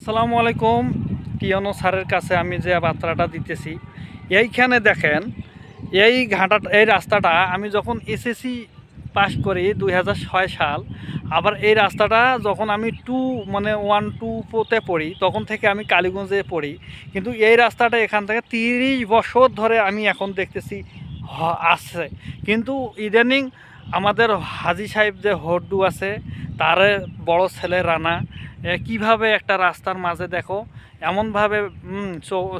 আসসালামু আলাইকুম। টিয়নো স্যারের কাছে আমি যে বার্তাটা দিতেছি, এইখানে দেখেন এই রাস্তাটা আমি যখন এসএসসি পাস করি 2006 সাল, আবার এই রাস্তাটা যখন আমি মানে 1-2 পড়ি তখন থেকে আমি কালীগঞ্জে পড়ি। কিন্তু এই রাস্তাটা এখান থেকে 30 বছর ধরে আমি এখন দেখতেছি আছে। কিন্তু ইদানিং আমাদের হাজী সাহেব যে হড্ডু আছে, তার বড় ছেলে রানা কিভাবে একটা রাস্তার মাঝে দেখো এমনভাবে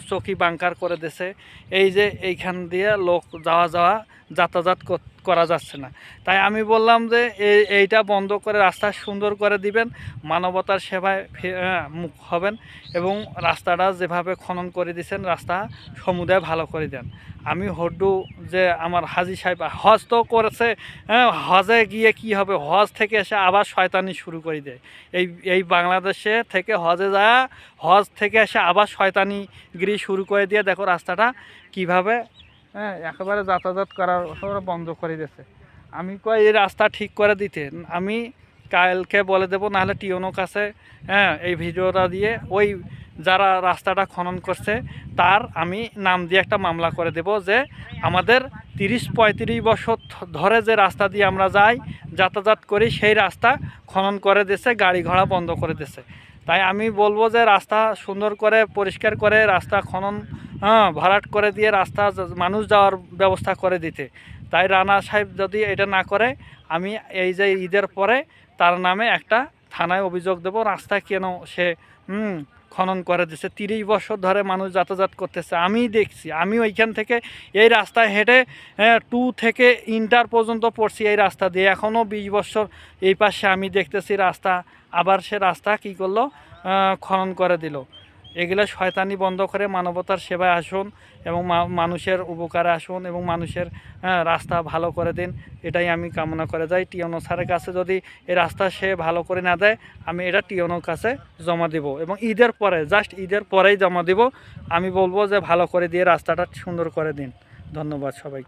চকি বাঙ্কার করে দিছে, এই যে এইখান দিয়ে লোক যাতায়াত করা যাচ্ছে না। তাই আমি বললাম যে এইটা বন্ধ করে রাস্তা সুন্দর করে দিবেন, মানবতার সেবায় মুখ হবেন এবং রাস্তাটা যেভাবে খনন করে দিয়েছেন রাস্তা সমুদায় ভালো করে দেন। আমি হড্ডু যে আমার হাজী সাহেব হজ তো করেছে, হজে গিয়ে কি হবে, হজ থেকে এসে আবার শয়তানি শুরু করে দেয়। এই বাংলাদেশে থেকে হজে যায়, হজ থেকে এসে আবার শয়তানিগিরি শুরু করে দিয়ে দেখো রাস্তাটা কিভাবে একেবারে যাতায়াত করার বন্ধ করে দিয়েছে। আমি কই এই রাস্তা ঠিক করে দিতে, আমি কালকে বলে দেবো, নাহলে টিওনোর কাছে এই ভিডিওটা দিয়ে ওই যারা রাস্তাটা খনন করছে তার আমি নাম দিয়ে একটা মামলা করে দেব যে আমাদের 30-35 বছর ধরে যে রাস্তা দিয়ে আমরা যাই যাতায়াত করি সেই রাস্তা খনন করে দিয়েছে, গাড়ি ঘোড়া বন্ধ করে দিয়েছে। তাই আমি বলবো যে রাস্তা সুন্দর করে পরিষ্কার করে রাস্তা খনন ভরাট করে দিয়ে রাস্তা মানুষ যাওয়ার ব্যবস্থা করে দিতে। তাই রানা সাহেব যদি এটা না করে, আমি এই যে ঈদের পরে তার নামে একটা থানায় অভিযোগ দেব, রাস্তা কেন সে খনন করে দিচ্ছে। 30 বছর ধরে মানুষ যাতায়াত করতেছে, আমি দেখছি, আমি ওইখান থেকে এই রাস্তায় হেঁটে 2 থেকে ইন্টার পর্যন্ত পড়ছি এই রাস্তা দিয়ে, এখনও 20 বছর এই পাশে আমি দেখতেছি রাস্তা, আবার সে রাস্তা কি করলো, খনন করে দিল। এগুলো শয়তানি বন্ধ করে মানবতার সেবায় আসুন এবং মানুষের উপকারে আসুন এবং মানুষের রাস্তা ভালো করে দিন, এটাই আমি কামনা করে যাই। টিওনো স্যারের কাছে যদি এই রাস্তা সে ভালো করে না দেয়, আমি এটা টিওনোর কাছে জমা দিব এবং ঈদের পরে, জাস্ট ঈদের পরেই জমা দিব। আমি বলবো যে ভালো করে দিয়ে রাস্তাটা সুন্দর করে দিন। ধন্যবাদ সবাই।